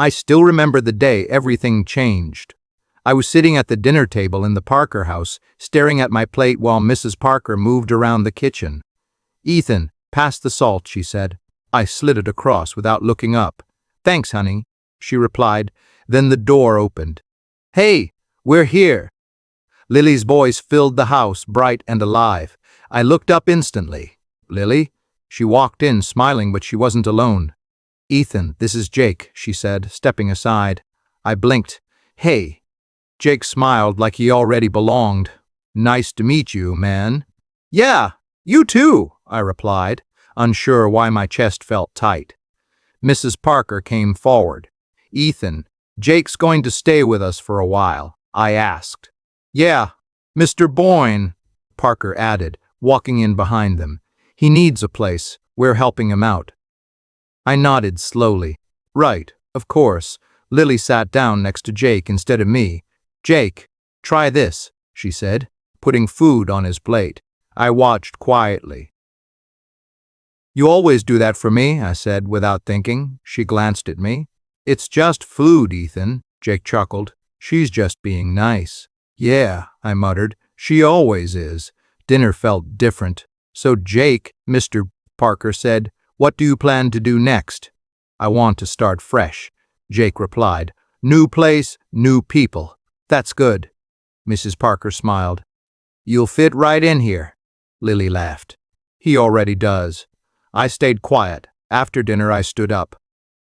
I still remember the day everything changed. I was sitting at the dinner table in the Parker house, staring at my plate while Mrs. Parker moved around the kitchen. "Ethan, pass the salt," she said. I slid it across without looking up. "Thanks, honey," she replied. Then the door opened. "Hey, we're here." Lily's voice filled the house, bright and alive. I looked up instantly. "Lily?" She walked in, smiling, but she wasn't alone. "Ethan, this is Jake," she said, stepping aside. I blinked. "Hey." Jake smiled like he already belonged. "Nice to meet you, man." "Yeah, you too," I replied, unsure why my chest felt tight. Mrs. Parker came forward. "Ethan, Jake's going to stay with us for a while," I asked. "Yeah, Mr. Boyne," Parker added, walking in behind them. "He needs a place. We're helping him out." I nodded slowly. "Right, of course." Lily sat down next to Jake instead of me. "Jake, try this," she said, putting food on his plate. I watched quietly. "You always do that for me," I said without thinking. She glanced at me. "It's just food, Ethan," Jake chuckled. "She's just being nice." "Yeah," I muttered. "She always is." Dinner felt different. "So Jake," Mr. Parker said, "what do you plan to do next?" "I want to start fresh," Jake replied. "New place, new people." "That's good." Mrs. Parker smiled. "You'll fit right in here." Lily laughed. "He already does." I stayed quiet. After dinner, I stood up.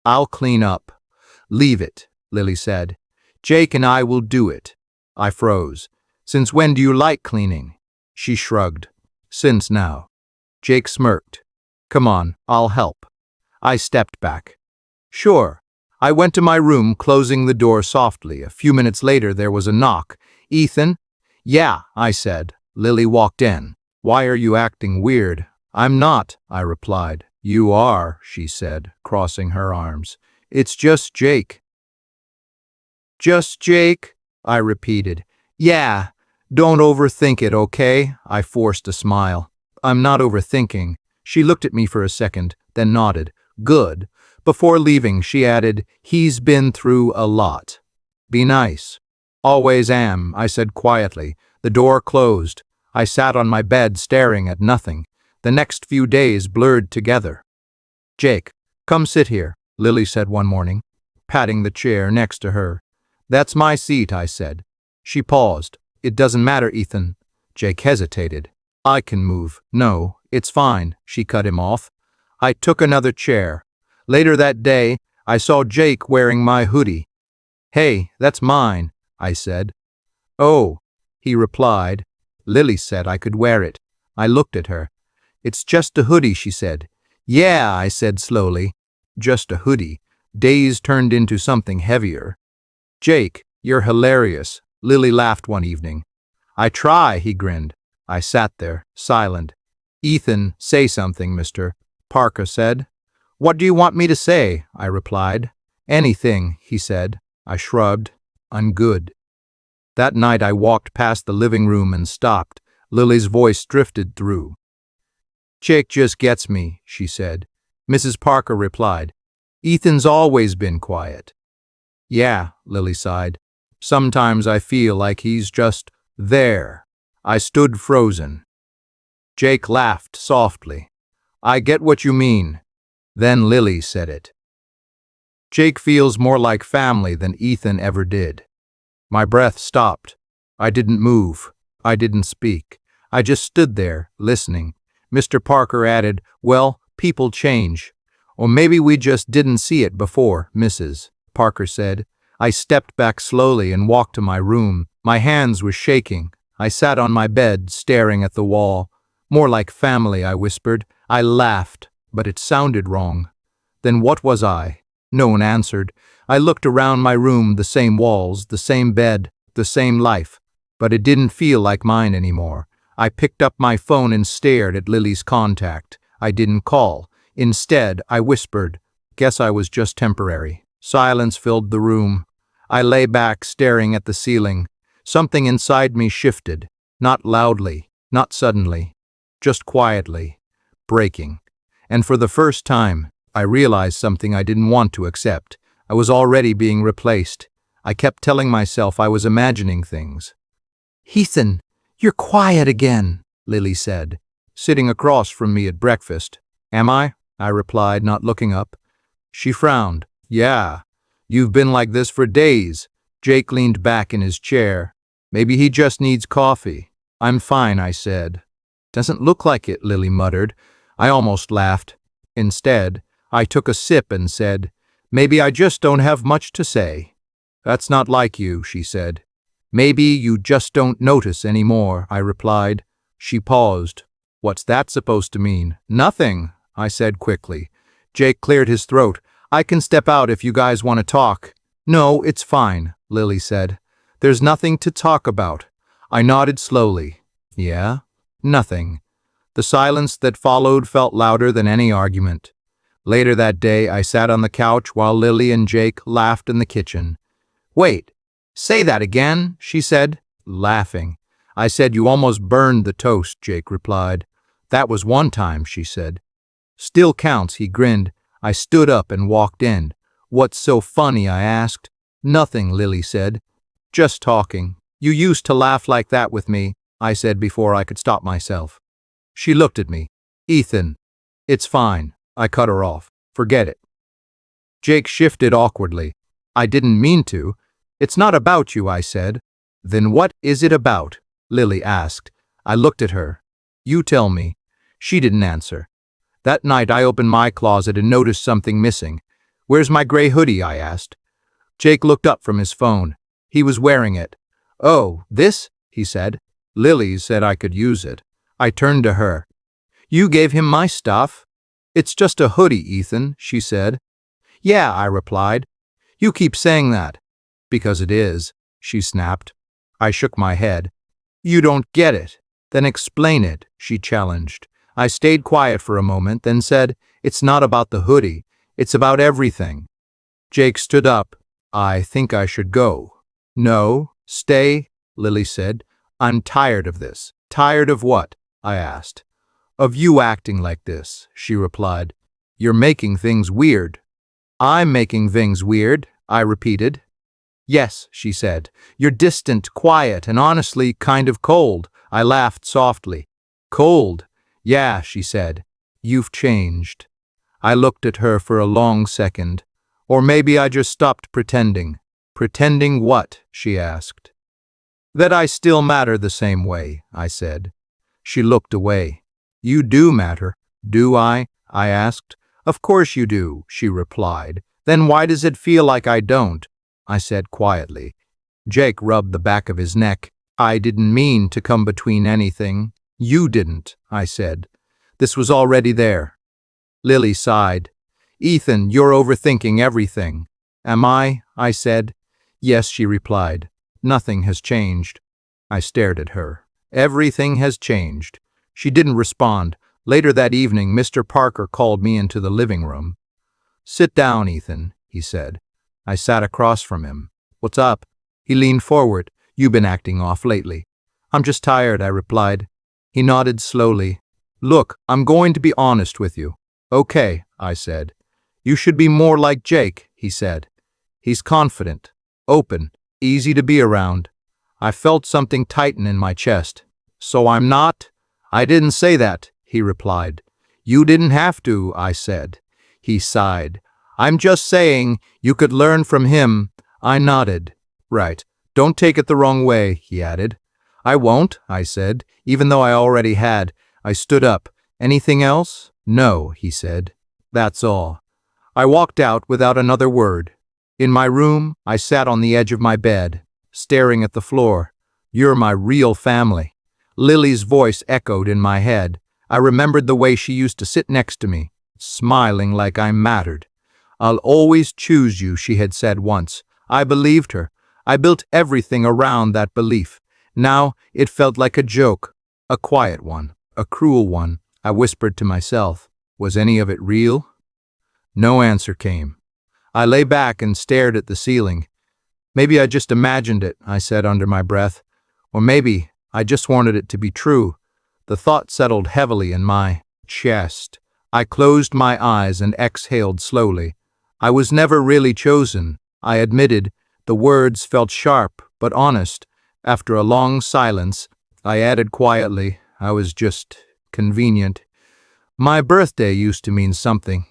"I'll clean up." "Leave it," Lily said. "Jake and I will do it." I froze. "Since when do you like cleaning?" She shrugged. "Since now." Jake smirked. "Come on, I'll help." I stepped back. "Sure." I went to my room, closing the door softly. A few minutes later, there was a knock. "Ethan?" "Yeah," I said. Lily walked in. "Why are you acting weird?" "I'm not," I replied. "You are," she said, crossing her arms. "It's just Jake." "Just Jake?" I repeated. "Yeah, don't overthink it, okay?" I forced a smile. "I'm not overthinking." She looked at me for a second, then nodded. "Good." Before leaving, she added, "He's been through a lot. Be nice." "Always am," I said quietly. The door closed. I sat on my bed staring at nothing. The next few days blurred together. "Jake, come sit here," Lily said one morning, patting the chair next to her. "That's my seat," I said. She paused. "It doesn't matter, Ethan." Jake hesitated. "I can move." "No, it's fine," she cut him off. I took another chair. Later that day, I saw Jake wearing my hoodie. "Hey, that's mine," I said. "Oh," he replied. "Lily said I could wear it." I looked at her. "It's just a hoodie," she said. "Yeah," I said slowly. "Just a hoodie." Days turned into something heavier. "Jake, you're hilarious," Lily laughed one evening. "I try," he grinned. I sat there, silent. "Ethan, say something, Mr. Parker said. "What do you want me to say?" I replied. "Anything," he said. I shrugged. "I'm good." That night I walked past the living room and stopped. Lily's voice drifted through. "Jake just gets me," she said. Mrs. Parker replied. "Ethan's always been quiet." "Yeah," Lily sighed. "Sometimes I feel like he's just there." I stood frozen. Jake laughed softly. "I get what you mean." Then Lily said it. "Jake feels more like family than Ethan ever did." My breath stopped. I didn't move. I didn't speak. I just stood there, listening. Mr. Parker added, "Well, people change. Or maybe we just didn't see it before," Mrs. Parker said. I stepped back slowly and walked to my room. My hands were shaking. I sat on my bed, staring at the wall. "More like family," I whispered. I laughed, but it sounded wrong. Then what was I? No one answered. I looked around my room, the same walls, the same bed, the same life. But it didn't feel like mine anymore. I picked up my phone and stared at Lily's contact. I didn't call. Instead, I whispered, "Guess I was just temporary." Silence filled the room. I lay back, staring at the ceiling. Something inside me shifted. Not loudly, not suddenly, just quietly, breaking. And for the first time, I realized something I didn't want to accept. I I was already being replaced. I kept telling myself I was imagining things. "Ethan, you're quiet again," Lily said, sitting across from me at breakfast. "Am I?" I replied, not looking up. She frowned. "Yeah, you've been like this for days." Jake leaned back in his chair. "Maybe he just needs coffee." "I'm fine," I said. "Doesn't look like it," Lily muttered. I almost laughed. Instead, I took a sip and said, "Maybe I just don't have much to say." "That's not like you," she said. "Maybe you just don't notice anymore," I replied. She paused. "What's that supposed to mean?" "Nothing," I said quickly. Jake cleared his throat. "I can step out if you guys want to talk." "No, it's fine," Lily said. "There's nothing to talk about." I nodded slowly. "Yeah? Nothing." The silence that followed felt louder than any argument. Later that day, I sat on the couch while Lily and Jake laughed in the kitchen. "Wait, say that again," she said, laughing. "I said you almost burned the toast," Jake replied. "That was one time," she said. "Still counts," he grinned. I stood up and walked in. "What's so funny?" I asked. "Nothing," Lily said. "Just talking." "You used to laugh like that with me," I said before I could stop myself. She looked at me. "Ethan, it's fine." I cut her off. "Forget it." Jake shifted awkwardly. "I didn't mean to." "It's not about you," I said. "Then what is it about?" Lily asked. I looked at her. "You tell me." She didn't answer. That night I opened my closet and noticed something missing. "Where's my gray hoodie?" I asked. Jake looked up from his phone. He was wearing it. "Oh, this?" he said. "Lily said I could use it." I turned to her. "You gave him my stuff?" "It's just a hoodie, Ethan," she said. "Yeah," I replied. "You keep saying that." "Because it is," she snapped. I shook my head. "You don't get it." "Then explain it," she challenged. I stayed quiet for a moment, then said, "It's not about the hoodie. It's about everything." Jake stood up. "I think I should go." "No, stay," Lily said. "I'm tired of this." "Tired of what?" I asked. "Of you acting like this," she replied. "You're making things weird." "I'm making things weird," I repeated. "Yes," she said. "You're distant, quiet, and honestly kind of cold." I laughed softly. "Cold?" "Yeah," she said. "You've changed." I looked at her for a long second. Or maybe I just stopped pretending. "Pretending what?" she asked. "That I still matter the same way," I said. She looked away. "You do matter." "Do I?" I asked. "Of course you do," she replied. "Then why does it feel like I don't?" I said quietly. Jake rubbed the back of his neck. "I didn't mean to come between anything." "You didn't," I said. "This was already there." Lily sighed. "Ethan, you're overthinking everything." "Am I?" I said. "Yes," she replied. "Nothing has changed." I stared at her. "Everything has changed." She didn't respond. Later that evening, Mr. Parker called me into the living room. "Sit down, Ethan," he said. I sat across from him. "What's up?" He leaned forward. "You've been acting off lately." "I'm just tired," I replied. He nodded slowly. "Look, I'm going to be honest with you." "Okay," I said. "You should be more like Jake," he said. "He's confident, open, easy to be around." I felt something tighten in my chest. "So I'm not?" "I didn't say that," he replied. "You didn't have to," I said. He sighed. "I'm just saying you could learn from him." I nodded. "Right. Don't take it the wrong way," he added. "I won't," I said, even though I already had. I stood up. "Anything else?" "No," he said. "That's all." I walked out without another word. In my room, I sat on the edge of my bed, staring at the floor. "You're my real family." Lily's voice echoed in my head. I remembered the way she used to sit next to me, smiling like I mattered. "I'll always choose you," she had said once. I believed her. I built everything around that belief. Now it felt like a joke, a quiet one, a cruel one. I whispered to myself, was any of it real? No answer came. I lay back and stared at the ceiling. "Maybe I just imagined it," I said under my breath. "Or maybe I just wanted it to be true." The thought settled heavily in my chest. I closed my eyes and exhaled slowly. I was never really chosen, I admitted. The words felt sharp but honest. After a long silence, I added quietly, I was just convenient. My birthday used to mean something.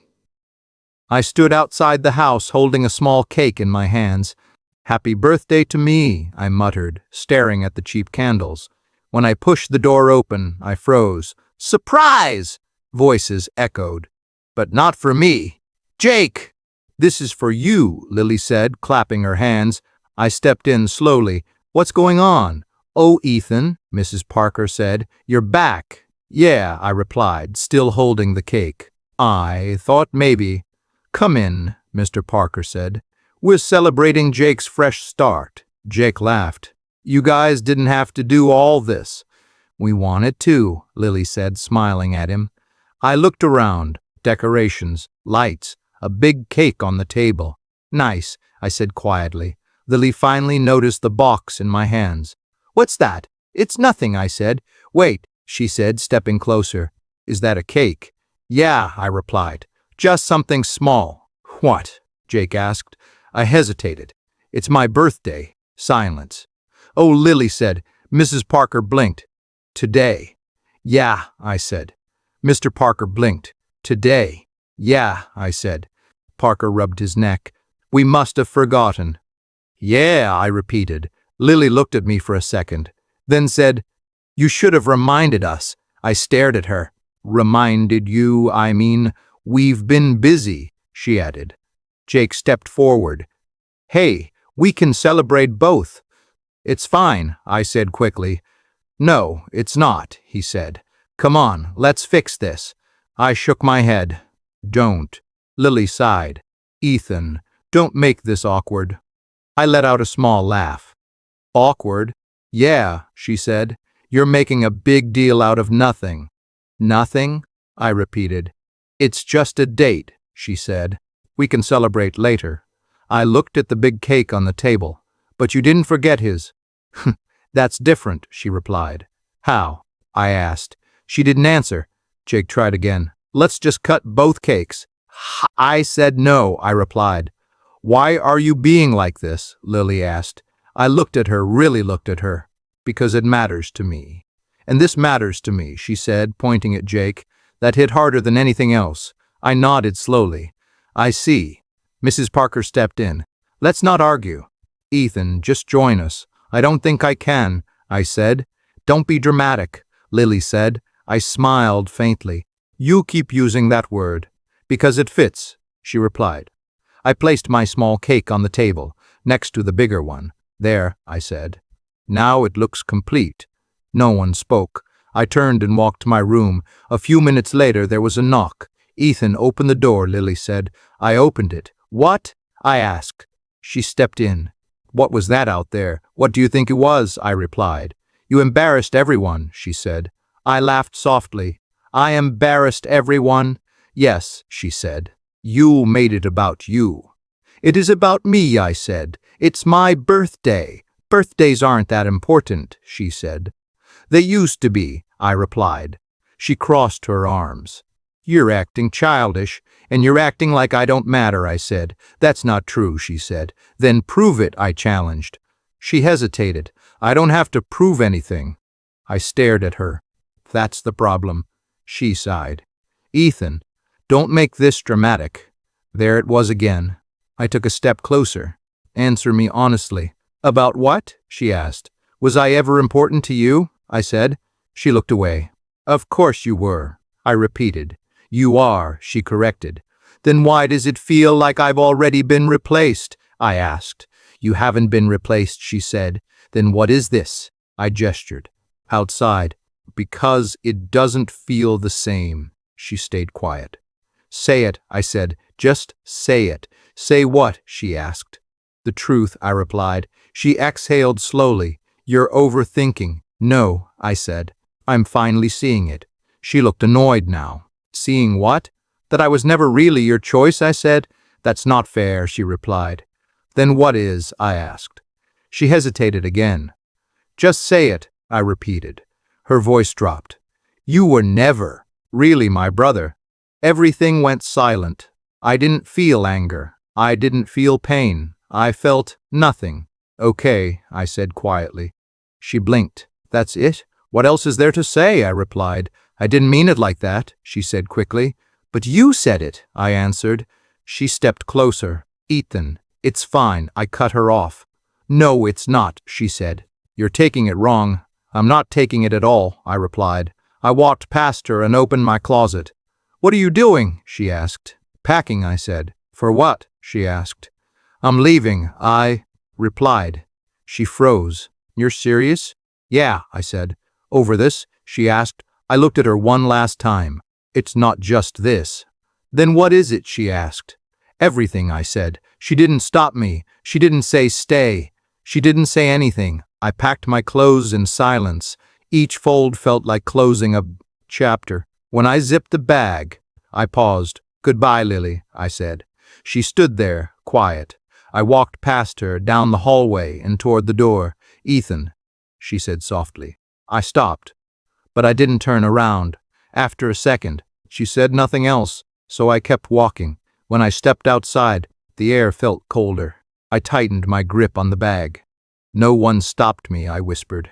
I stood outside the house holding a small cake in my hands. Happy birthday to me, I muttered, staring at the cheap candles. When I pushed the door open, I froze. Surprise! Voices echoed. But not for me. Jake! This is for you, Lily said, clapping her hands. I stepped in slowly. What's going on? Oh, Ethan, Mrs. Parker said. You're back. Yeah, I replied, still holding the cake. I thought maybe. Come in, Mr. Parker said. We're celebrating Jake's fresh start. Jake laughed. You guys didn't have to do all this. We wanted to, Lily said, smiling at him. I looked around. Decorations, lights, a big cake on the table. Nice, I said quietly. Lily finally noticed the box in my hands. What's that? It's nothing, I said. Wait, she said, stepping closer. Is that a cake? Yeah, I replied. Just something small. What? Jake asked. I hesitated. It's my birthday. Silence. Oh, Lily said. Mrs. Parker blinked. Today. Yeah, I said. Mr. Parker blinked. Today. Yeah, I said. Parker rubbed his neck. We must have forgotten. Yeah, I repeated. Lily looked at me for a second, then said, You should have reminded us. I stared at her. Reminded you, I mean, we've been busy, she added. Jake stepped forward. Hey, we can celebrate both. It's fine, I said quickly. No, it's not, he said. Come on, let's fix this. I shook my head. Don't. Lily sighed. Ethan, don't make this awkward. I let out a small laugh. Awkward? Yeah, she said. You're making a big deal out of nothing. Nothing? I repeated. It's just a date, she said. We can celebrate later. I looked at the big cake on the table. But you didn't forget his. That's different, she replied. How? I asked. She didn't answer. Jake tried again. Let's just cut both cakes. I said no, I replied. Why are you being like this? Lily asked. I looked at her, really looked at her. Because it matters to me. And this matters to me, she said, pointing at Jake. That hit harder than anything else. I nodded slowly. I see. Mrs. Parker stepped in. Let's not argue. Ethan, just join us. I don't think I can, I said. Don't be dramatic, Lily said. I smiled faintly. You keep using that word. Because it fits, she replied. I placed my small cake on the table, next to the bigger one. There, I said. Now it looks complete. No one spoke. I turned and walked to my room. A few minutes later there was a knock. Ethan, open the door, Lily said. I opened it. What? I asked. She stepped in. What was that out there? What do you think it was? I replied. You embarrassed everyone, she said. I laughed softly. I embarrassed everyone? Yes, she said. You made it about you. It is about me, I said. It's my birthday. Birthdays aren't that important, she said. They used to be, I replied. She crossed her arms. You're acting childish, and you're acting like I don't matter, I said. That's not true, she said. Then prove it, I challenged. She hesitated. I don't have to prove anything. I stared at her. That's the problem. She sighed. Ethan, don't make this dramatic. There it was again. I took a step closer. Answer me honestly. About what? She asked. Was I ever important to you? I said. She looked away. Of course you were, I repeated. You are, she corrected. Then why does it feel like I've already been replaced? I asked. You haven't been replaced, she said. Then what is this? I gestured. Outside. Because it doesn't feel the same. She stayed quiet. Say it, I said. Just say it. Say what? She asked. The truth, I replied. She exhaled slowly. You're overthinking. No, I said. I'm finally seeing it. She looked annoyed now. Seeing what? That I was never really your choice, I said. That's not fair, she replied. Then what is? I asked. She hesitated again. Just say it, I repeated. Her voice dropped. You were never really my brother. Everything went silent. I didn't feel anger. I didn't feel pain. I felt nothing. Okay, I said quietly. She blinked. That's it? What else is there to say? I replied. I didn't mean it like that, she said quickly. But you said it, I answered. She stepped closer. Ethan, it's fine, I cut her off. No, it's not, she said. You're taking it wrong. I'm not taking it at all, I replied. I walked past her and opened my closet. What are you doing? She asked. Packing, I said. For what? She asked. I'm leaving, I replied. She froze. You're serious? Yeah, I said. Over this? She asked. I looked at her one last time. It's not just this. Then what is it? She asked. Everything, I said. She didn't stop me. She didn't say stay. She didn't say anything. I packed my clothes in silence. Each fold felt like closing a chapter. When I zipped the bag, I paused. Goodbye, Lily, I said. She stood there, quiet. I walked past her, down the hallway, and toward the door. Ethan, she said softly. I stopped, but I didn't turn around. After a second, she said nothing else, so I kept walking. When I stepped outside, the air felt colder. I tightened my grip on the bag. No one stopped me, I whispered.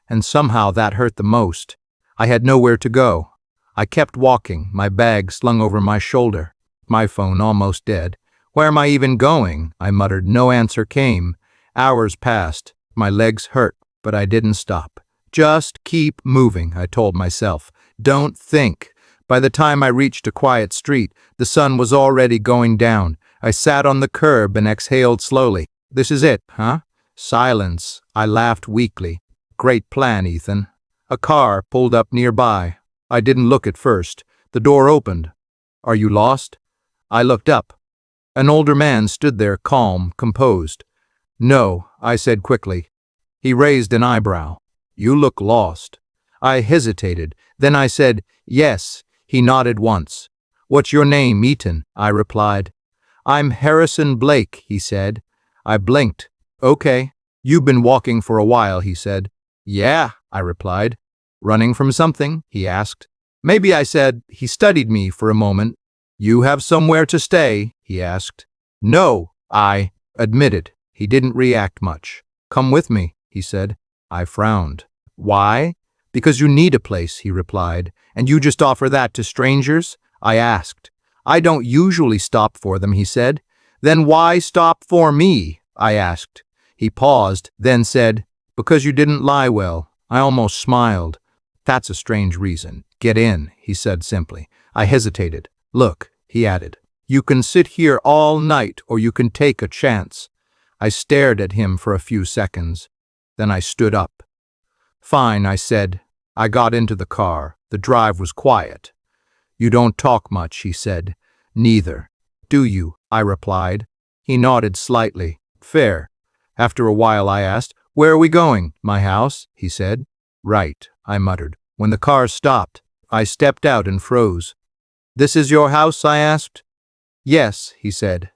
And somehow that hurt the most. I had nowhere to go. I kept walking, my bag slung over my shoulder, my phone almost dead. Where am I even going? I muttered. No answer came. Hours passed. My legs hurt, but I didn't stop. Just keep moving, I told myself. Don't think. By the time I reached a quiet street, the sun was already going down. I sat on the curb and exhaled slowly. This is it, huh? Silence. I laughed weakly. Great plan, Ethan. A car pulled up nearby. I didn't look at first. The door opened. Are you lost? I looked up. An older man stood there, calm, composed. No, I said quickly. He raised an eyebrow. You look lost. I hesitated. Then I said, yes. He nodded once. What's your name, Ethan? I replied. I'm Harrison Blake, he said. I blinked. Okay. You've been walking for a while, he said. Yeah, I replied. Running from something? He asked. Maybe, I said. He studied me for a moment. You have somewhere to stay? He asked. No, I admitted. He didn't react much. Come with me, he said. I frowned. Why? Because you need a place, he replied. And you just offer that to strangers? I asked. I don't usually stop for them, he said. Then why stop for me? I asked. He paused, then said, because you didn't lie well. I almost smiled. That's a strange reason. Get in, he said simply. I hesitated. Look, he added, you can sit here all night or you can take a chance. I stared at him for a few seconds. Then I stood up. Fine, I said. I got into the car. The drive was quiet. You don't talk much, he said. Neither. Do you? I replied. He nodded slightly. Fair. After a while I asked, where are we going? My house, he said. Right, I muttered. When the car stopped, I stepped out and froze. This is your house? I asked. Yes, he said.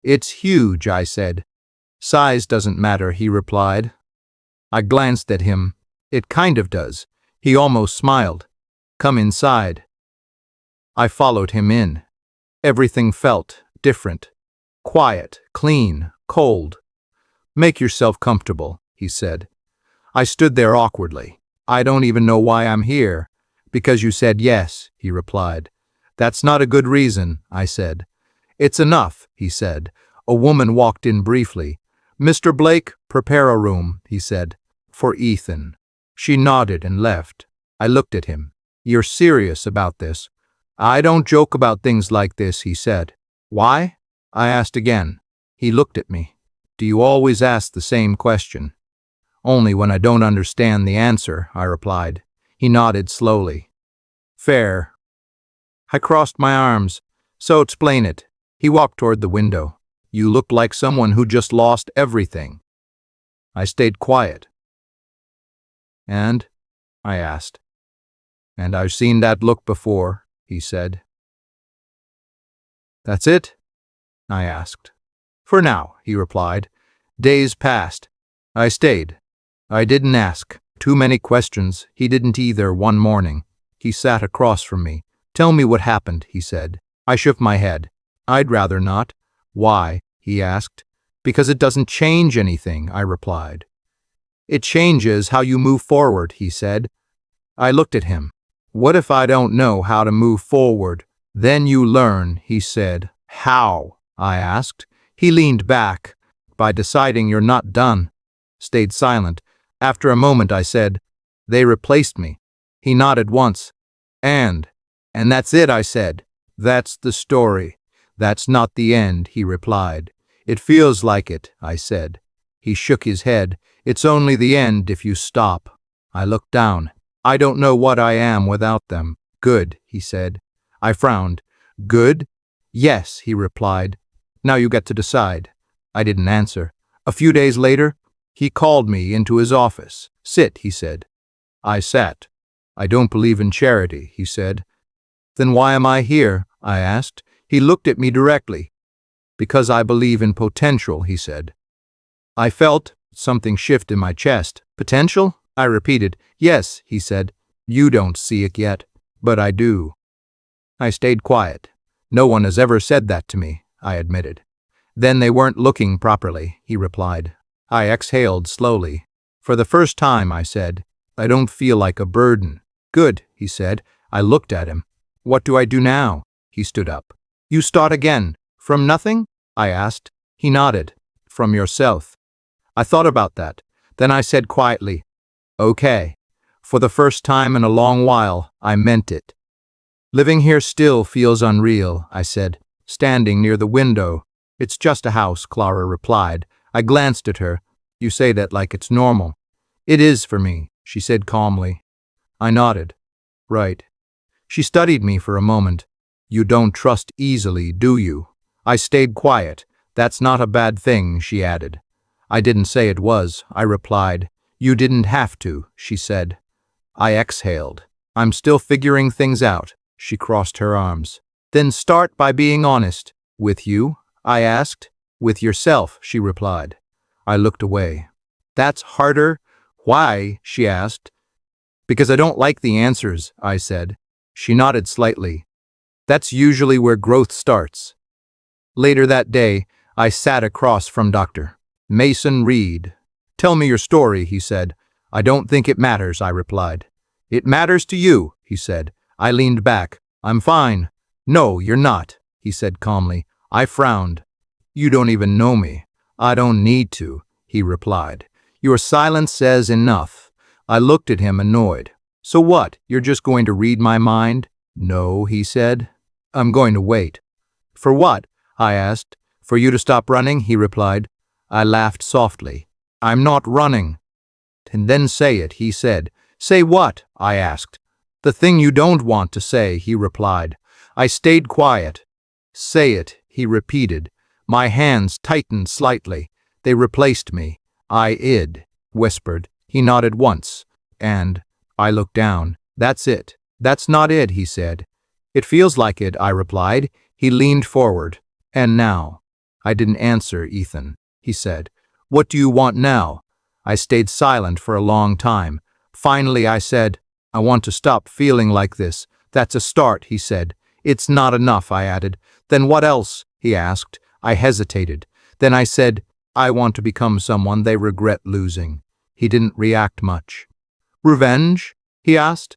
It's huge, I said. Size doesn't matter, he replied. I glanced at him. It kind of does. He almost smiled. Come inside. I followed him in. Everything felt different. Quiet, clean, cold. Make yourself comfortable, he said. I stood there awkwardly. I don't even know why I'm here. Because you said yes, he replied. That's not a good reason, I said. It's enough, he said. A woman walked in briefly. Mr. Blake, prepare a room, he said. For Ethan. She nodded and left. I looked at him. You're serious about this? I don't joke about things like this, he said. Why? I asked again. He looked at me. Do you always ask the same question? Only when I don't understand the answer, I replied. He nodded slowly. Fair. I crossed my arms. So explain it. He walked toward the window. You look like someone who just lost everything. I stayed quiet. And? I asked. And I've seen that look before, he said. That's it? I asked. For now, he replied. Days passed. I stayed. I didn't ask. Too many questions. He didn't either. One morning, he sat across from me. Tell me what happened, he said. I shook my head. I'd rather not. Why? He asked. Because it doesn't change anything, I replied. It changes how you move forward, he said. I looked at him. What if I don't know how to move forward? Then you learn, he said. How? I asked. He leaned back. By deciding you're not done. Stayed silent. After a moment I said, they replaced me. He nodded once. And that's it, I said. That's the story. That's not the end, he replied. It feels like it, I said. He shook his head. It's only the end if you stop. I looked down. I don't know what I am without them. Good, he said. I frowned. Good? Yes, he replied. Now you get to decide. I didn't answer. A few days later, he called me into his office. Sit, he said. I sat. I don't believe in charity, he said. Then why am I here? I asked. He looked at me directly. Because I believe in potential, he said. I felt something shift in my chest. Potential? I repeated. Yes, he said. You don't see it yet, but I do. I stayed quiet. No one has ever said that to me, I admitted. Then they weren't looking properly, he replied. I exhaled slowly. For the first time, I said, I don't feel like a burden. Good, he said. I looked at him. What do I do now? He stood up. You start again. From nothing? I asked. He nodded. From yourself. I thought about that. Then I said quietly, okay. For the first time in a long while, I meant it. Living here still feels unreal, I said, standing near the window. It's just a house, Clara replied. I glanced at her. You say that like it's normal. It is for me, she said calmly. I nodded. Right. She studied me for a moment. You don't trust easily, do you? I stayed quiet. That's not a bad thing, she added. I didn't say it was, I replied. You didn't have to, she said. I exhaled. I'm still figuring things out. She crossed her arms. Then start by being honest. With you? I asked. With yourself, she replied. I looked away. That's harder. Why? She asked. Because I don't like the answers, I said. She nodded slightly. That's usually where growth starts. Later that day, I sat across from Dr. Mason Reed. Tell me your story, he said. I don't think it matters, I replied. It matters to you, he said. I leaned back. I'm fine. No, you're not, he said calmly. I frowned. You don't even know me. I don't need to, he replied. Your silence says enough. I looked at him annoyed. So what, you're just going to read my mind? No, he said. I'm going to wait. For what? I asked. For you to stop running, he replied. I laughed softly. I'm not running. And then say it, he said. Say what? I asked. The thing you don't want to say, he replied. I stayed quiet. Say it, he repeated. My hands tightened slightly. They replaced me. I whispered. He nodded once. And I looked down. That's it. That's not it, he said. It feels like it, I replied. He leaned forward. And now? I didn't answer, Ethan. He said. What do you want now? I stayed silent for a long time. Finally, I said, I want to stop feeling like this. That's a start, he said. It's not enough, I added. Then what else? He asked. I hesitated. Then I said, I want to become someone they regret losing. He didn't react much. Revenge? He asked.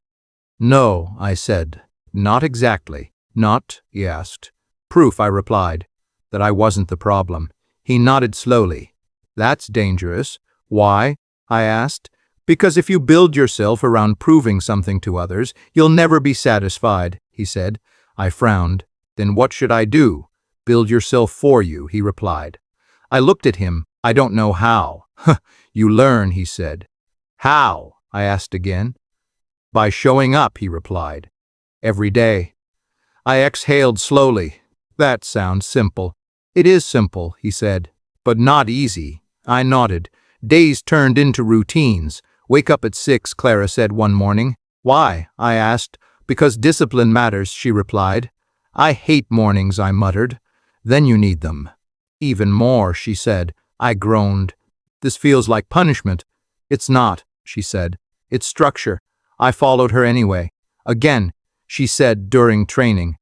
No, I said. Not exactly. Not, he asked. Proof, I replied, that I wasn't the problem. He nodded slowly. That's dangerous. Why? I asked. Because if you build yourself around proving something to others, you'll never be satisfied, he said. I frowned. Then what should I do? Build yourself for you, he replied. I looked at him. I don't know how. You learn, he said. How? I asked again. By showing up, he replied. Every day. I exhaled slowly. That sounds simple. It is simple, he said, but not easy. I nodded. Days turned into routines. Wake up at 6, Clara said one morning. Why? I asked. Because discipline matters, she replied. I hate mornings, I muttered. Then you need them. Even more, she said. I groaned. This feels like punishment. It's not, she said. It's structure. I followed her anyway. Again, she said during training.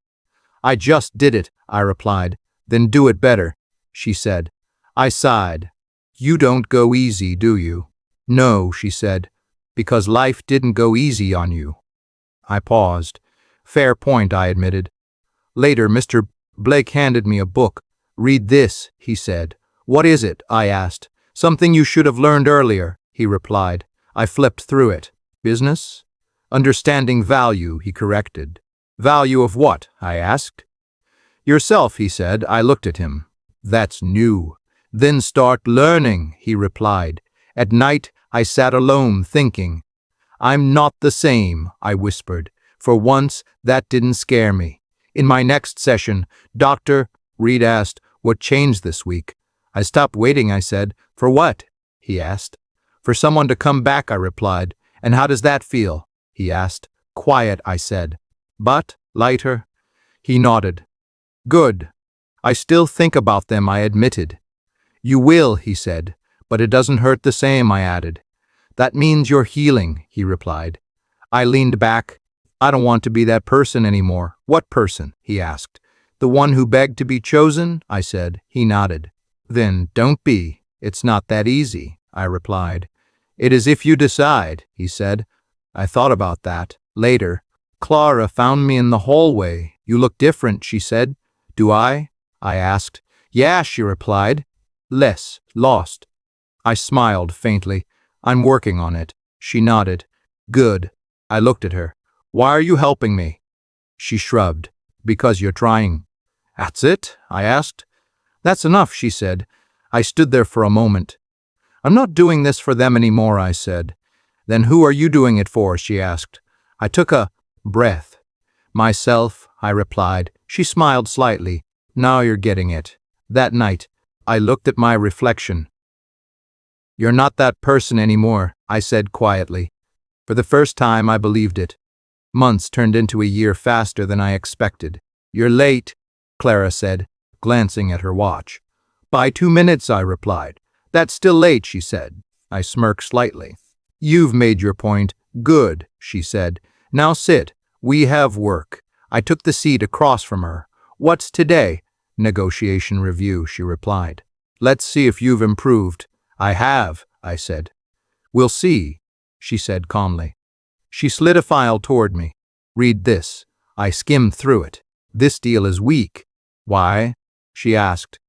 I just did it, I replied. Then do it better, she said. I sighed. You don't go easy, do you? No, she said, because life didn't go easy on you. I paused. Fair point, I admitted. Later, Mr. Blake handed me a book. Read this, he said. What is it? I asked. Something you should have learned earlier, he replied. I flipped through it. Business? Understanding value, he corrected. Value of what? I asked. Yourself, he said. I looked at him. That's new. Then start learning, he replied. At night, I sat alone thinking. I'm not the same, I whispered. For once, that didn't scare me. In my next session, Dr. Reed asked, what changed this week? I stopped waiting, I said. For what? He asked. For someone to come back, I replied. And how does that feel? He asked. Quiet, I said. But lighter? He nodded. Good. I still think about them, I admitted. You will, he said. But it doesn't hurt the same, I added. That means you're healing, he replied. I leaned back. I don't want to be that person anymore. What person? He asked. The one who begged to be chosen, I said. He nodded. Then don't be. It's not that easy, I replied. It is if you decide, he said. I thought about that. Later, Clara found me in the hallway. You look different, she said. Do I? I asked. Yeah, she replied. Less lost. I smiled faintly. I'm working on it. She nodded. Good. I looked at her. Why are you helping me? She shrugged. Because you're trying. That's it? I asked. That's enough, she said. I stood there for a moment. I'm not doing this for them anymore, I said. Then who are you doing it for? She asked. I took a breath. Myself, I replied. She smiled slightly. Now you're getting it. That night, I looked at my reflection. You're not that person anymore, I said quietly. For the first time, I believed it. Months turned into a year faster than I expected. You're late, Clara said, glancing at her watch. By 2 minutes, I replied. That's still late, she said. I smirked slightly. You've made your point. Good, she said. Now sit. We have work. I took the seat across from her. What's today? Negotiation review, she replied. Let's see if you've improved. I have, I said. We'll see, she said calmly. She slid a file toward me. Read this. I skimmed through it. This deal is weak. Why? She asked.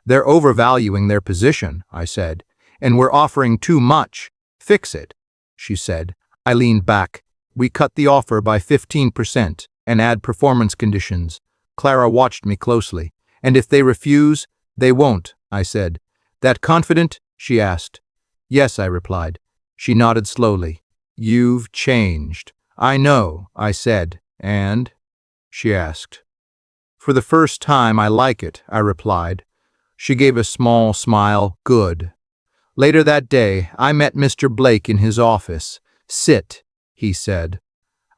They're overvaluing their position, I said, and we're offering too much. Fix it, she said. I leaned back. We cut the offer by 15% and add performance conditions. Clara watched me closely. And if they refuse, they won't, I said. That confident? She asked. Yes, I replied. She nodded slowly. You've changed. I know, I said. And? She asked. For the first time, I like it, I replied. She gave a small smile. Good. Later that day, I met Mr. Blake in his office. Sit, he said.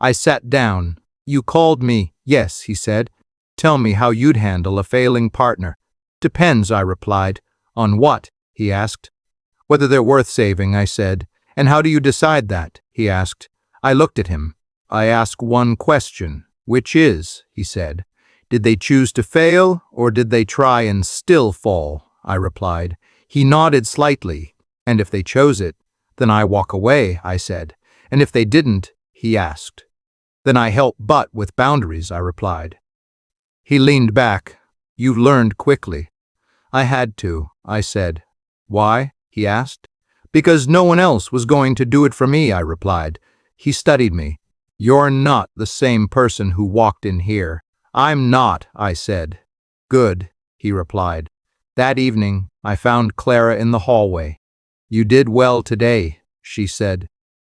I sat down. You called me. Yes, he said. Tell me how you'd handle a failing partner. Depends, I replied. On what? He asked. Whether they're worth saving, I said. And how do you decide that? He asked. I looked at him. I ask one question. Which is? He said. Did they choose to fail, or did they try and still fall? I replied. He nodded slightly. And if they chose it, then I walk away, I said. And if they didn't, he asked. Then I help but with boundaries, I replied. He leaned back. You've learned quickly. I had to, I said. Why? He asked. Because no one else was going to do it for me, I replied. He studied me. You're not the same person who walked in here. I'm not, I said. Good, he replied. That evening, I found Clara in the hallway. You did well today, she said.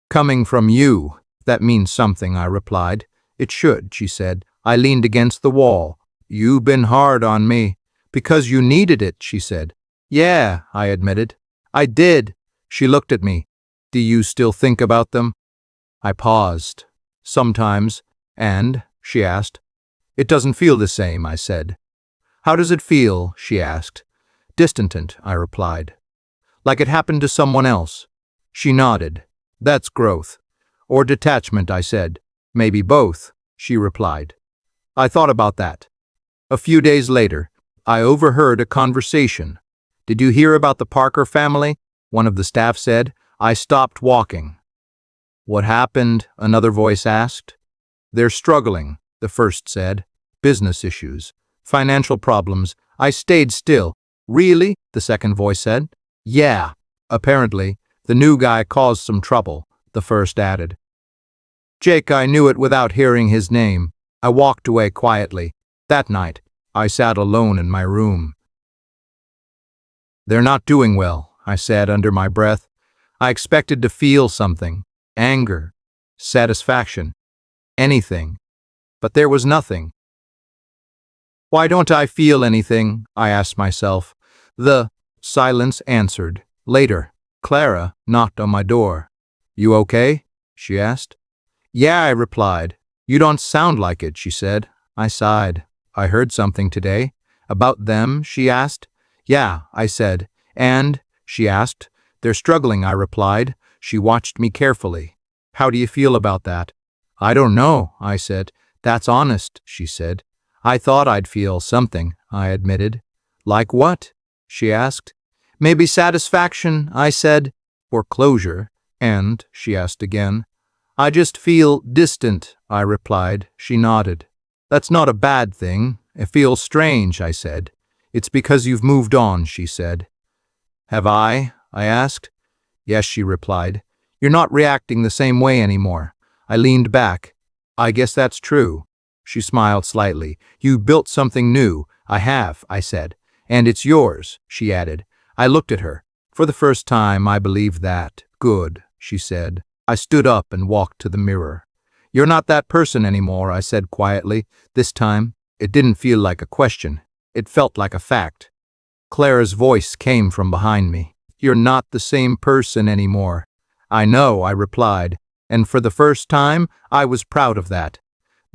Coming from you, that means something, I replied. It should, she said. I leaned against the wall. You've been hard on me. Because you needed it, she said. Yeah, I admitted. I did. She looked at me. Do you still think about them? I paused. Sometimes. And? She asked. It doesn't feel the same, I said. How does it feel? She asked. Distant, I replied. Like it happened to someone else. She nodded. That's growth. Or detachment, I said. Maybe both, she replied. I thought about that. A few days later, I overheard a conversation. Did you hear about the Parker family? One of the staff said. I stopped walking. What happened? Another voice asked. They're struggling, the first said. Business issues. Financial problems. I stayed still. Really? The second voice said. Yeah. Apparently, the new guy caused some trouble, the first added. Jake, I knew it without hearing his name. I walked away quietly. That night, I sat alone in my room. They're not doing well, I said under my breath. I expected to feel something. Anger. Satisfaction. Anything. But there was nothing. Why don't I feel anything? I asked myself. The silence answered. Later, Clara knocked on my door. You okay? She asked. Yeah, I replied. You don't sound like it, she said. I sighed. I heard something today. About them, she asked. Yeah, I said. And, she asked. They're struggling, I replied. She watched me carefully. How do you feel about that? I don't know, I said. That's honest, she said. I thought I'd feel something, I admitted. Like what? She asked. Maybe satisfaction, I said. Or closure. And, she asked again. I just feel distant, I replied. She nodded. That's not a bad thing. It feels strange, I said. It's because you've moved on, she said. Have I asked. Yes, she replied. You're not reacting the same way anymore. I leaned back. I guess that's true. She smiled slightly. You built something new. I have, I said. And it's yours, she added. I looked at her. For the first time, I believed that. Good, she said. I stood up and walked to the mirror. You're not that person anymore, I said quietly. This time, it didn't feel like a question. It felt like a fact. Clara's voice came from behind me. You're not the same person anymore. I know, I replied, and for the first time, I was proud of that.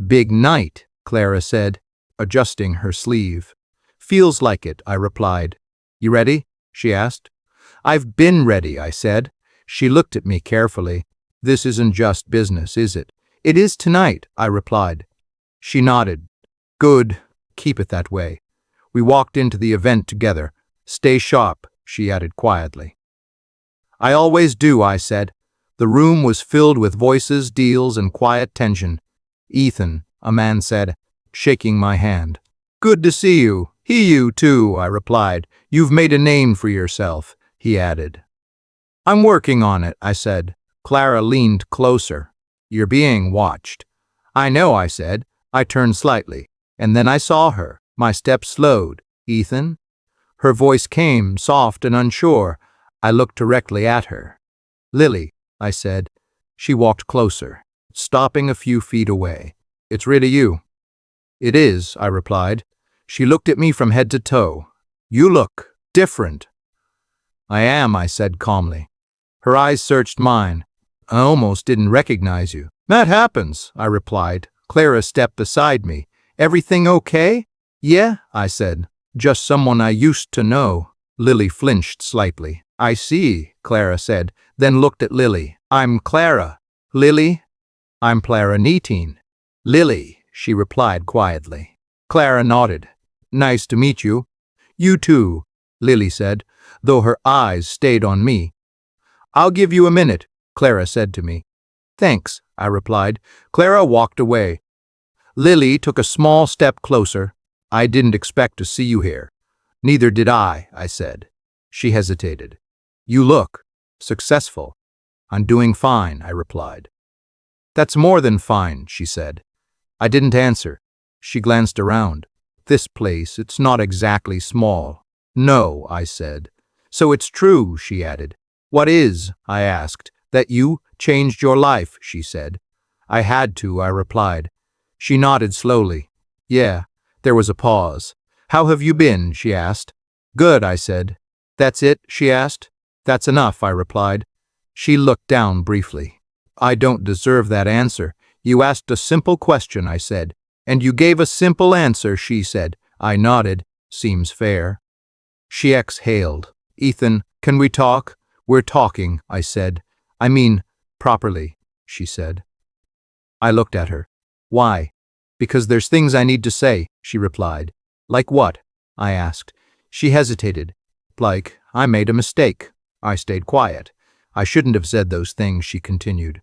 Big night, Clara said, adjusting her sleeve. Feels like it, I replied. You ready? She asked. I've been ready, I said. She looked at me carefully. This isn't just business, is it? It is tonight, I replied. She nodded. Good. Keep it that way. We walked into the event together. Stay sharp, she added quietly. I always do, I said. The room was filled with voices, deals, and quiet tension. Ethan, a man said, shaking my hand. Good to see you. You too, I replied. You've made a name for yourself, he added. I'm working on it, I said. Clara leaned closer. You're being watched. I know, I said. I turned slightly, and then I saw her. My steps slowed. Ethan? Her voice came, soft and unsure. I looked directly at her. Lily, I said. She walked closer, stopping a few feet away. It's really you. It is, I replied. She looked at me from head to toe. You look different. I am, I said calmly. Her eyes searched mine. I almost didn't recognize you. That happens, I replied. Clara stepped beside me. Everything okay? Yeah, I said. Just someone I used to know. Lily flinched slightly. I see, Clara said, then looked at Lily. I'm Clara. Lily? I'm Clarinetine. Lily, she replied quietly. Clara nodded. Nice to meet you. You too, Lily said, though her eyes stayed on me. I'll give you a minute, Clara said to me. Thanks, I replied. Clara walked away. Lily took a small step closer. I didn't expect to see you here. Neither did I said. She hesitated. You look successful. I'm doing fine, I replied. That's more than fine, she said. I didn't answer. She glanced around. This place, it's not exactly small. No, I said. So it's true, she added. What is? I asked. That you changed your life, she said. I had to, I replied. She nodded slowly. Yeah. There was a pause. How have you been? She asked. Good, I said. That's it? She asked. That's enough, I replied. She looked down briefly. I don't deserve that answer. You asked a simple question, I said. And you gave a simple answer, she said. I nodded. Seems fair. She exhaled. Ethan, can we talk? We're talking, I said. I mean, properly, she said. I looked at her. Why? Because there's things I need to say, she replied. Like what? I asked. She hesitated. Like, I made a mistake. I stayed quiet. I shouldn't have said those things, she continued.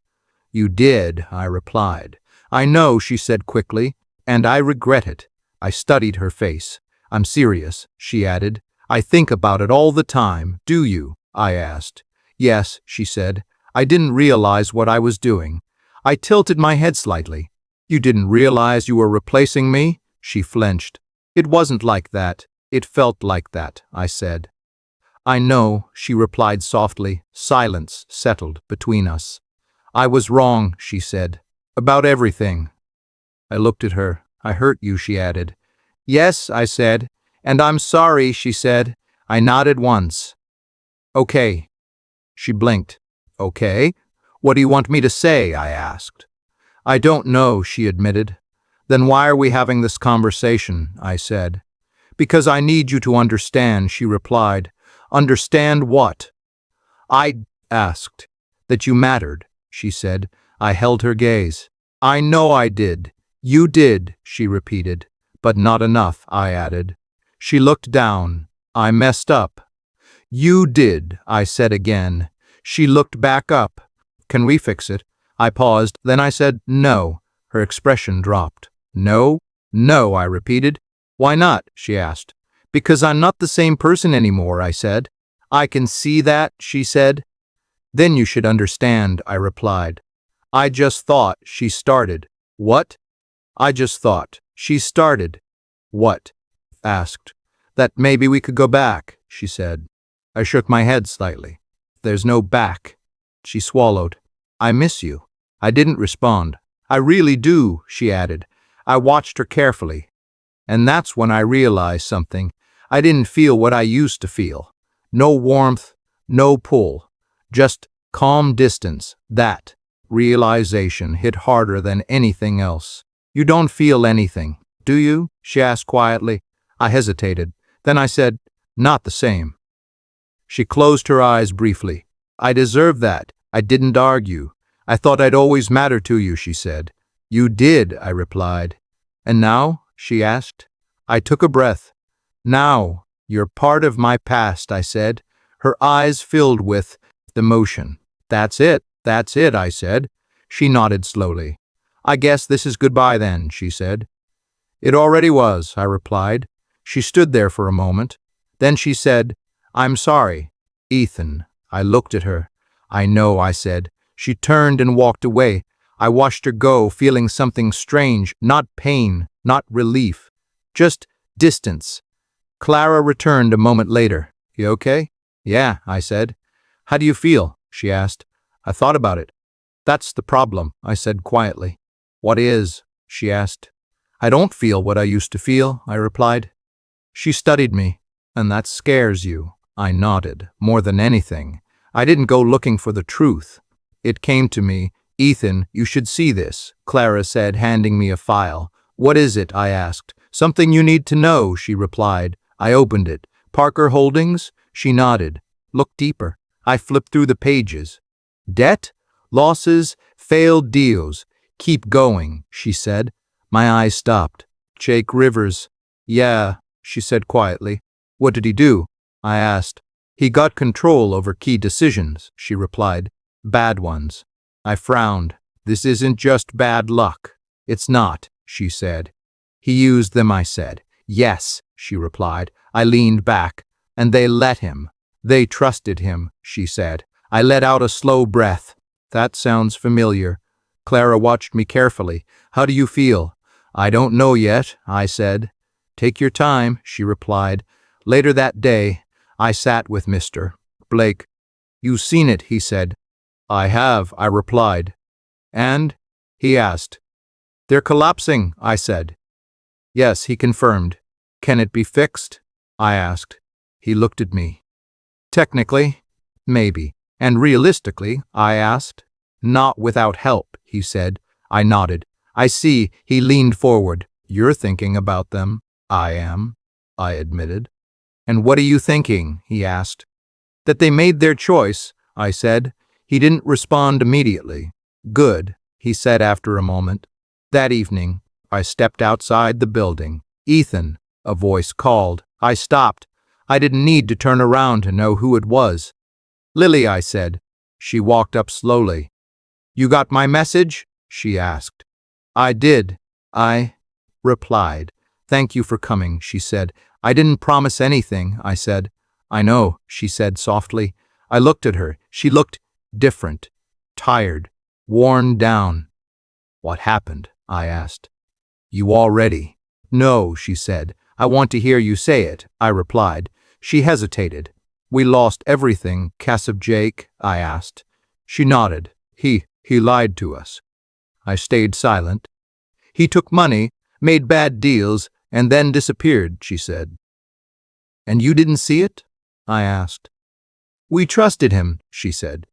You did, I replied. I know, she said quickly, and I regret it. I studied her face. I'm serious, she added. I think about it all the time. Do you? I asked. Yes, she said. I didn't realize what I was doing. I tilted my head slightly. You didn't realize you were replacing me? She flinched. It wasn't like that. It felt like that, I said. I know, she replied softly. Silence settled between us. I was wrong, she said. About everything. I looked at her. I hurt you, she added. Yes, I said. And I'm sorry, she said. I nodded once. Okay. She blinked. Okay? What do you want me to say? I asked. I don't know, she admitted. Then why are we having this conversation? I said. Because I need you to understand, she replied. Understand what? I asked. That you mattered, she said. I held her gaze. I know I did. You did, she repeated. But not enough, I added. She looked down. I messed up. You did, I said again. She looked back up. Can we fix it? I paused, then I said, no. Her expression dropped. No? No, I repeated. Why not? She asked. Because I'm not the same person anymore, I said. I can see that, she said. Then you should understand, I replied. I just thought, she started. What? I just thought. She started. What? Asked. That maybe we could go back, she said. I shook my head slightly. There's no back. She swallowed. I miss you. I didn't respond. I really do, she added. I watched her carefully. And that's when I realized something. I didn't feel what I used to feel. No warmth, no pull. Just calm distance. That realization hit harder than anything else. You don't feel anything, do you? She asked quietly. I hesitated. Then I said, not the same. She closed her eyes briefly. I deserve that. I didn't argue. I thought I'd always matter to you, she said. You did, I replied. And now? She asked. I took a breath. Now, you're part of my past, I said. Her eyes filled with emotion. That's it, I said. She nodded slowly. I guess this is goodbye then, she said. It already was, I replied. She stood there for a moment. Then she said, I'm sorry. Ethan. I looked at her. I know, I said. She turned and walked away. I watched her go, feeling something strange, not pain, not relief, just distance. Clara returned a moment later. You okay? Yeah, I said. How do you feel? She asked. I thought about it. That's the problem, I said quietly. What is? She asked. I don't feel what I used to feel, I replied. She studied me. And that scares you. I nodded. More than anything. I didn't go looking for the truth. It came to me. Ethan, you should see this, Clara said, handing me a file. What is it? I asked. Something you need to know, she replied. I opened it. Parker Holdings? She nodded. Look deeper. I flipped through the pages. Debt? Losses? Failed deals. Keep going, she said. My eyes stopped. Jake Rivers. Yeah, she said quietly. What did he do? I asked. He got control over key decisions, she replied. Bad ones. I frowned. This isn't just bad luck. It's not, she said. He used them, I said. Yes, she replied. I leaned back. And they let him. They trusted him, she said. I let out a slow breath. That sounds familiar. Clara watched me carefully. How do you feel? I don't know yet, I said. Take your time, she replied. Later that day, I sat with Mr. Blake. You've seen it, he said. I have, I replied. And? He asked. They're collapsing, I said. Yes, he confirmed. Can it be fixed? I asked. He looked at me. Technically, maybe. And realistically, I asked. Not without help, he said. I nodded. I see. He leaned forward. You're thinking about them. I am, I admitted. And what are you thinking? He asked. That they made their choice, I said. He didn't respond immediately. Good, he said after a moment. That evening, I stepped outside the building. Ethan, a voice called. I stopped. I didn't need to turn around to know who it was. Lily, I said. She walked up slowly. You got my message? She asked. I did. I replied. Thank you for coming, she said. I didn't promise anything, I said. I know, she said softly. I looked at her. She looked different, tired, worn down. What happened? I asked. You already? No, she said. I want to hear you say it, I replied. She hesitated. We lost everything, Kasab Jake, I asked. She nodded. He lied to us. I stayed silent. He took money, made bad deals, and then disappeared, she said. And you didn't see it? I asked. We trusted him, she said.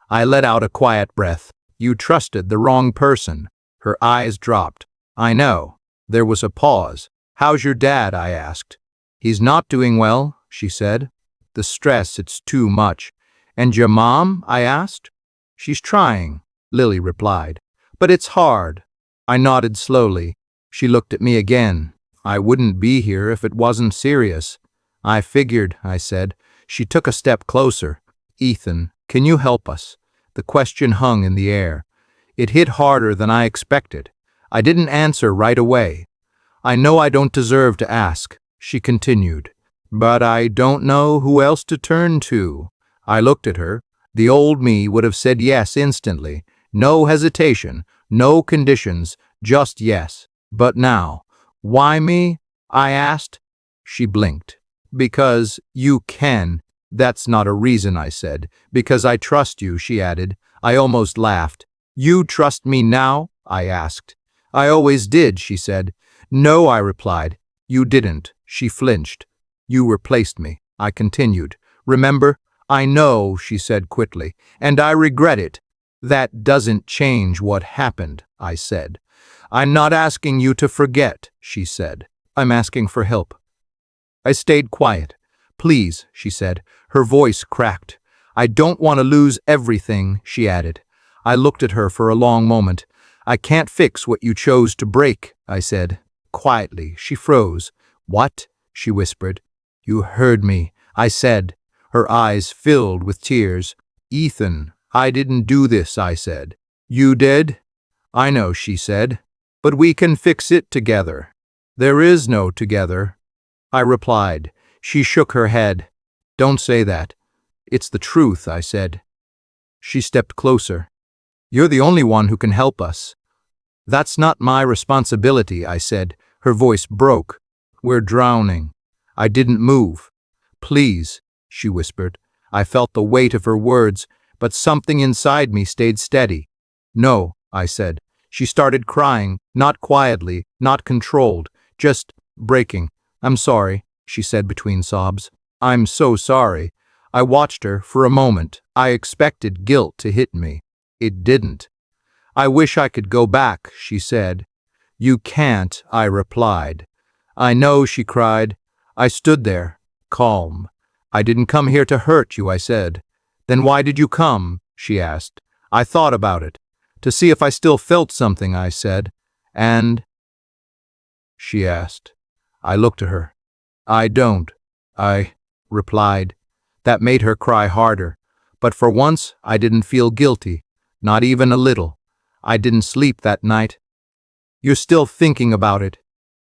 I let out a quiet breath. You trusted the wrong person. Her eyes dropped. I know. There was a pause. How's your dad? I asked. He's not doing well, she said. The stress, it's too much. And your mom? I asked. She's trying, Lily replied. But it's hard. I nodded slowly. She looked at me again. I wouldn't be here if it wasn't serious. I figured, I said. She took a step closer. Ethan, can you help us? The question hung in the air. It hit harder than I expected. I didn't answer right away. I know I don't deserve to ask, she continued. But I don't know who else to turn to. I looked at her. The old me would have said yes instantly. No hesitation, no conditions, just yes. But now, why me? I asked. She blinked. Because you can. That's not a reason, I said. Because I trust you, she added. I almost laughed. You trust me now? I asked. I always did, she said. No, I replied. You didn't. She flinched. You replaced me, I continued. Remember? I know, she said quickly, and I regret it. That doesn't change what happened, I said. I'm not asking you to forget, she said. I'm asking for help. I stayed quiet. Please, she said. Her voice cracked. I don't want to lose everything, she added. I looked at her for a long moment. I can't fix what you chose to break, I said. Quietly, she froze. What? She whispered. You heard me, I said. Her eyes filled with tears. Ethan, I didn't do this, I said. You did? I know, she said. But we can fix it together. There is no together. I replied. She shook her head. Don't say that. It's the truth, I said. She stepped closer. You're the only one who can help us. That's not my responsibility, I said. Her voice broke. We're drowning. I didn't move. Please, she whispered. I felt the weight of her words, but something inside me stayed steady. No, I said. She started crying, not quietly, not controlled, just breaking. I'm sorry, she said between sobs. I'm so sorry. I watched her for a moment. I expected guilt to hit me. It didn't. I wish I could go back, she said. You can't, I replied. I know, she cried. I stood there, calm. I didn't come here to hurt you, I said. Then why did you come? She asked. I thought about it. To see if I still felt something, I said. And? She asked. I looked at her. I don't. I replied. That made her cry harder. But for once, I didn't feel guilty. Not even a little. I didn't sleep that night. You're still thinking about it?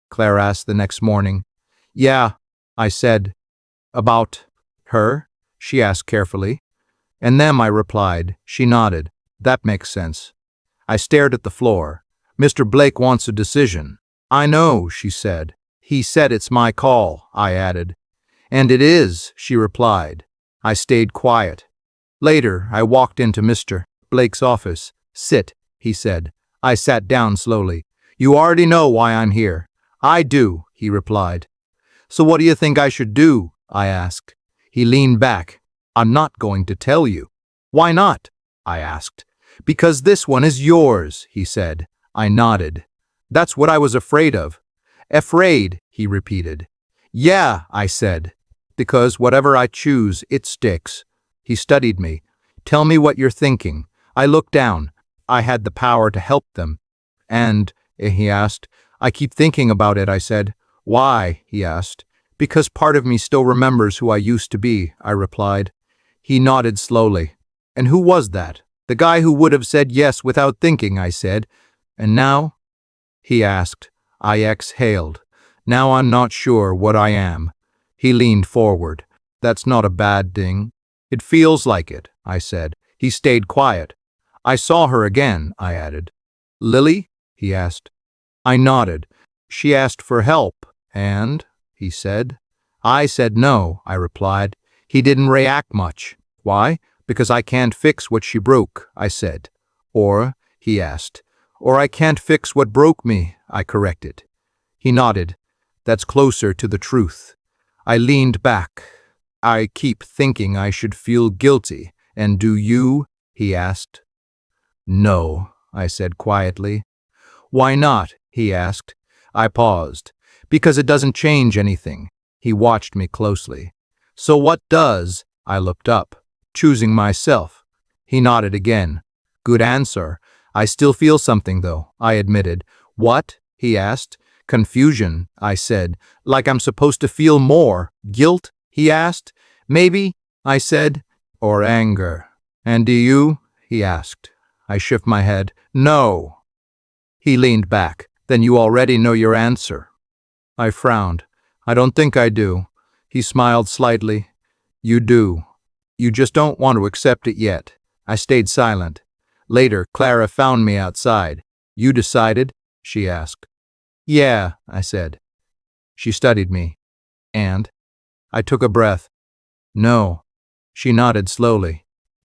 Claire asked the next morning. Yeah, I said. About her? She asked carefully. And them, I replied. She nodded. That makes sense. I stared at the floor. Mr. Blake wants a decision. I know, she said. He said it's my call, I added. And it is, she replied. I stayed quiet. Later, I walked into Mr. Blake's office. Sit, he said. I sat down slowly. You already know why I'm here. I do, he replied. So what do you think I should do? I asked. He leaned back. I'm not going to tell you. Why not? I asked. Because this one is yours, he said. I nodded. That's what I was afraid of. Afraid, he repeated. Yeah, I said. Because whatever I choose, it sticks. He studied me. Tell me what you're thinking. I looked down. I had the power to help them. And, he asked, I keep thinking about it, I said. Why? He asked. Because part of me still remembers who I used to be, I replied. He nodded slowly. And who was that? The guy who would have said yes without thinking, I said. And now? He asked. I exhaled. Now I'm not sure what I am. He leaned forward. That's not a bad thing. It feels like it, I said. He stayed quiet. I saw her again, I added. Lily? He asked. I nodded. She asked for help, and? He said. I said no, I replied. He didn't react much. Why? Because I can't fix what she broke, I said. Or, he asked. Or I can't fix what broke me, I corrected. He nodded. That's closer to the truth. I leaned back. I keep thinking I should feel guilty. And do you? He asked. No, I said quietly. Why not? He asked. I paused. Because it doesn't change anything. He watched me closely. So what does? I looked up, choosing myself. He nodded again. Good answer. I still feel something, though, I admitted. What? He asked. Confusion, I said. Like I'm supposed to feel more. Guilt? He asked. Maybe, I said. Or anger. And do you? He asked. I shook my head. No. He leaned back. Then you already know your answer. I frowned. I don't think I do. He smiled slightly. You do. You just don't want to accept it yet. I stayed silent. Later, Clara found me outside. You decided? She asked. Yeah, I said. She studied me. And? I took a breath. No. She nodded slowly.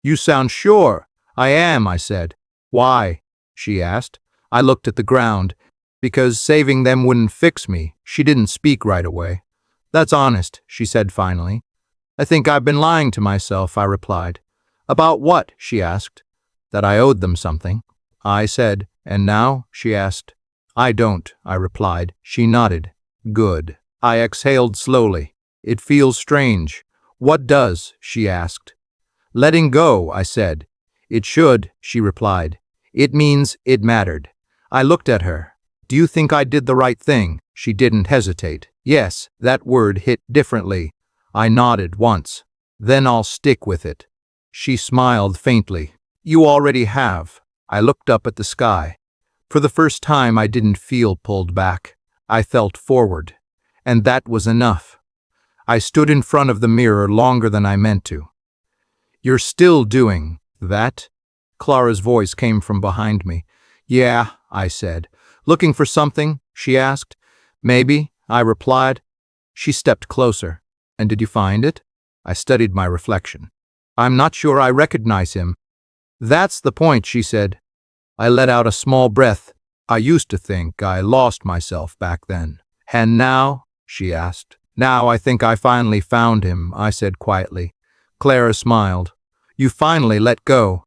You sound sure. I am, I said. Why? She asked. I looked at the ground. Because saving them wouldn't fix me. She didn't speak right away. That's honest, she said finally. I think I've been lying to myself, I replied. About what? She asked. That I owed them something. I said, and now? She asked. I don't, I replied. She nodded. Good. I exhaled slowly. It feels strange. What does? She asked. Letting go, I said. It should, she replied. It means it mattered. I looked at her. Do you think I did the right thing? She didn't hesitate. Yes, that word hit differently. I nodded once. Then I'll stick with it. She smiled faintly. You already have. I looked up at the sky. For the first time, I didn't feel pulled back. I felt forward. And that was enough. I stood in front of the mirror longer than I meant to. You're still doing that? Clara's voice came from behind me. Yeah, I said. Looking for something? She asked. Maybe, I replied. She stepped closer. And did you find it? I studied my reflection. I'm not sure I recognize him. That's the point, she said. I let out a small breath. I used to think I lost myself back then. And now? She asked. Now I think I finally found him, I said quietly. Clara smiled. You finally let go.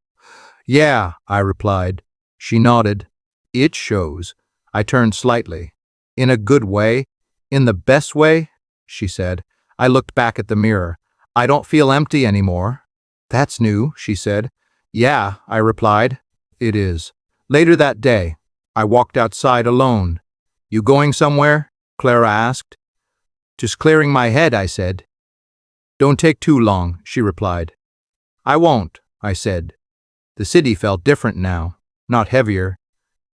Yeah, I replied. She nodded. It shows. I turned slightly. In a good way? In the best way? She said. I looked back at the mirror. I don't feel empty anymore. That's new, she said. Yeah, I replied. It is. Later that day, I walked outside alone. You going somewhere? Clara asked. Just clearing my head, I said. Don't take too long, she replied. I won't, I said. The city felt different now, not heavier,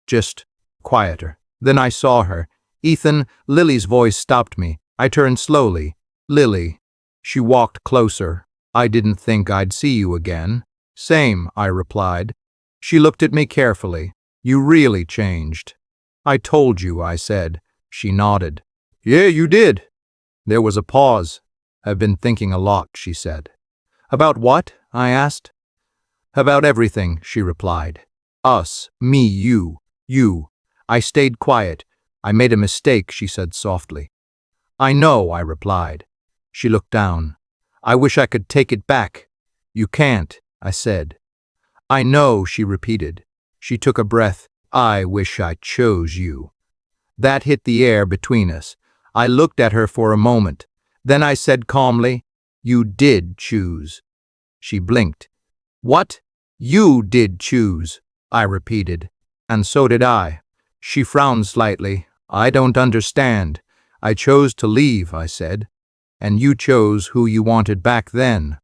just quieter. Then I saw her. Ethan, Lily's voice stopped me. I turned slowly. Lily. She walked closer. I didn't think I'd see you again. Same, I replied. She looked at me carefully. You really changed. I told you, I said. She nodded. Yeah, you did. There was a pause. I've been thinking a lot, she said. About what? I asked. About everything, she replied. Us, me, you. I stayed quiet. I made a mistake, she said softly. I know, I replied. She looked down. I wish I could take it back. You can't, I said. I know, she repeated. She took a breath. I wish I chose you. That hit the air between us. I looked at her for a moment. Then I said calmly, You did choose. She blinked. What? You did choose, I repeated. And so did I. She frowned slightly. I don't understand. I chose to leave, I said. And you chose who you wanted back then.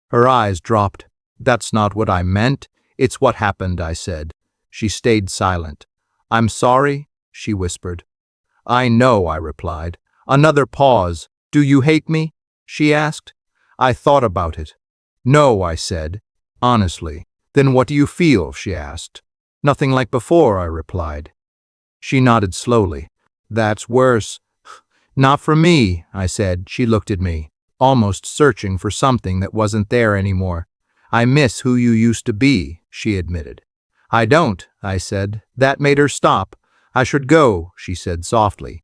Her eyes dropped. That's not what I meant. It's what happened, I said. She stayed silent. I'm sorry, she whispered. I know, I replied. Another pause. Do you hate me? She asked. I thought about it. No, I said. Honestly. Then what do you feel? She asked. Nothing like before, I replied. She nodded slowly. That's worse. Not for me, I said. She looked at me, almost searching for something that wasn't there anymore. I miss who you used to be, she admitted. I don't, I said. That made her stop. I should go, she said softly.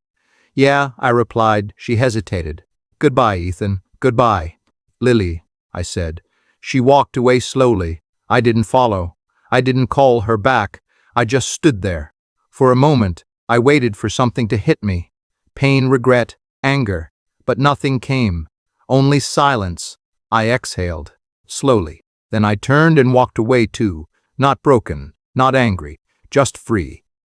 Yeah, I replied. She hesitated. Goodbye, Ethan. Goodbye. Lily, I said. She walked away slowly. I didn't follow. I didn't call her back. I just stood there. For a moment, I waited for something to hit me. Pain, regret, anger. But nothing came. Only silence. I exhaled. Slowly. Then I turned and walked away too. Not broken, not angry, just free.